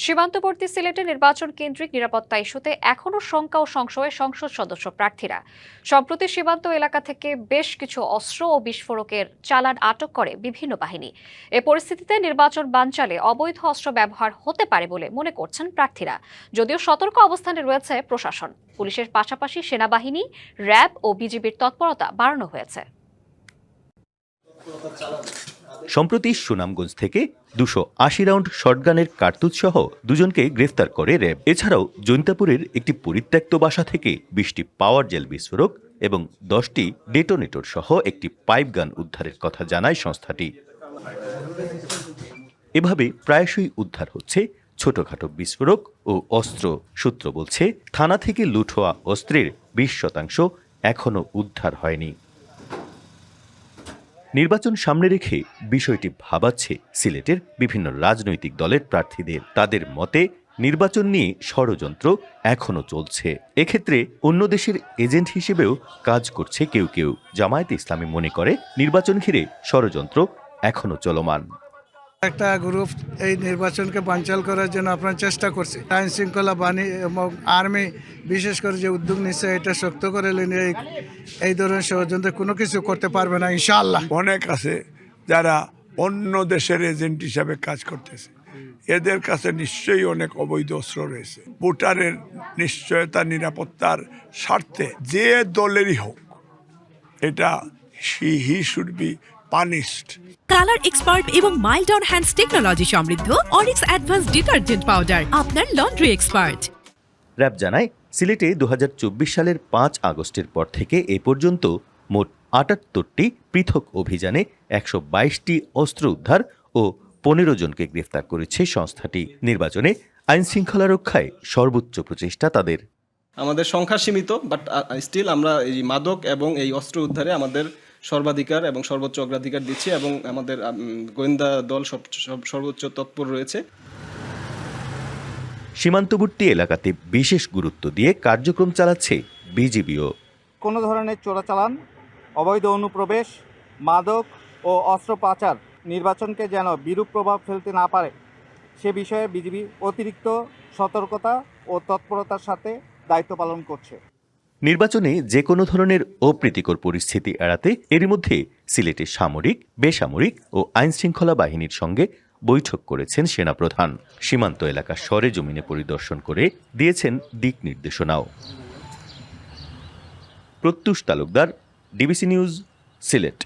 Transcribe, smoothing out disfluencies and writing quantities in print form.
সীমান্তবর্তী সিলেটে নির্বাচন কেন্দ্রিক নিরাপত্তা ইস্যুতে এখনও শঙ্কা ও সংশয়ে সংসদ সদস্য প্রার্থীরা। সম্প্রতি সীমান্ত এলাকা থেকে বেশ কিছু অস্ত্র ও বিস্ফোরকের চালান আটক করে বিভিন্ন বাহিনী। এ পরিস্থিতিতে নির্বাচন বানচালে অবৈধ অস্ত্র ব্যবহার হতে পারে বলে মনে করছেন প্রার্থীরা। যদিও সতর্ক অবস্থানে রয়েছে প্রশাসন, পুলিশের পাশাপাশি সেনাবাহিনী, র্যাব ও বিজিবির তৎপরতা বাড়ানো হয়েছে। সম্প্রতি সুনামগঞ্জ থেকে 280 রাউন্ড শটগানের কার্তুজ সহ দুজনকে গ্রেফতার করে র্যাব। এছাড়াও জৈন্তাপুরের একটি পরিত্যক্ত বাসা থেকে 20টি পাওয়ার জেল বিস্ফোরক এবং 10টি ডেটোনেটর সহ একটি পাইপ গান উদ্ধারের কথা জানায় সংস্থাটি। এভাবে প্রায়শই উদ্ধার হচ্ছে ছোটখাটো বিস্ফোরক ও অস্ত্র। সূত্র বলছে, থানা থেকে লুট হওয়া অস্ত্রের 20% এখনও উদ্ধার হয়নি। নির্বাচন সামনে রেখে বিষয়টি ভাবাচ্ছে সিলেটের বিভিন্ন রাজনৈতিক দলের প্রার্থীদের। তাদের মতে, নির্বাচন নিয়ে ষড়যন্ত্র এখনও চলছে। এক্ষেত্রে অন্য দেশের এজেন্ট হিসেবেও কাজ করছে কেউ কেউ। জামায়াতে ইসলামী মনে করে, নির্বাচন ঘিরে ষড়যন্ত্র এখনও চলমান। একটা গ্রুপ এই নির্বাচনকে বানচাল করার জন্য আপনার চেষ্টা করছে। আইন শৃঙ্খলা বাহিনী এবং আর্মি বিশেষ করে যে উদ্যোগ নিচ্ছে, এটা শক্ত করে এই ধরনের ষড়যন্ত্র কোনো কিছু করতে পারবে না ইনশাআল্লাহ। অনেক আছে যারা অন্য দেশের এজেন্ট হিসাবে কাজ করতেছে, এদের কাছে নিশ্চয়ই অনেক অবৈধ অস্ত্র রয়েছে। ভোটারের নিশ্চয়তা, নিরাপত্তার স্বার্থে যে দলেরই হোক, এটা he should be punished. Colour expert এবং মাইল্ড অন হ্যান্ডস টেকনোলজি সমৃদ্ধ অরিক্স অ্যাডভান্স ডিটারজেন্ট পাউডার আপনার লন্ড্রি এক্সপার্ট। র্যাব জানায়, সিলেটে 2024 সালের 5 আগস্টের পর থেকে এ পর্যন্ত মোট 78টি পৃথক অভিযানে 122টি অস্ত্র উদ্ধার ও 15 জনকে গ্রেফতার করেছে সংস্থাটি। নির্বাচনে আইন শৃঙ্খলা রক্ষায় সর্বোচ্চ প্রচেষ্টা তাদের। আমাদের সংখ্যা সীমিত, বাট স্টিল আমরা এই মাদক এবং এই অস্ত্র উদ্ধারে আমাদের সর্বাধিকার এবং সর্বোচ্চ অগ্রাধিকার দিচ্ছি এবং আমাদের গোয়েন্দা দল সর্বোচ্চ তৎপর রয়েছে। সীমান্তবর্তী এলাকাতে বিশেষ গুরুত্ব দিয়ে কার্যক্রম চালাচ্ছে বিজিবিও। কোনো ধরনের চোরাচালান, অবৈধ অনুপ্রবেশ, মাদক ও অস্ত্র পাচার নির্বাচনকে যেন বিরূপ প্রভাব ফেলতে না পারে সে বিষয়ে বিজিবি অতিরিক্ত সতর্কতা ও তৎপরতার সাথে দায়িত্ব পালন করছে। নির্বাচনে যে কোনো ধরনের অপ্রীতিকর পরিস্থিতি এড়াতে এরই মধ্যে সিলেটে সামরিক, বেসামরিক ও আইনশৃঙ্খলা বাহিনীর সঙ্গে বৈঠক করেছেন সেনাপ্রধান। সীমান্ত এলাকা সরেজমিনে পরিদর্শন করে দিয়েছেন দিক নির্দেশনাও। প্রত্যুষ তালুকদার, ডিবিসি নিউজ, সিলেট।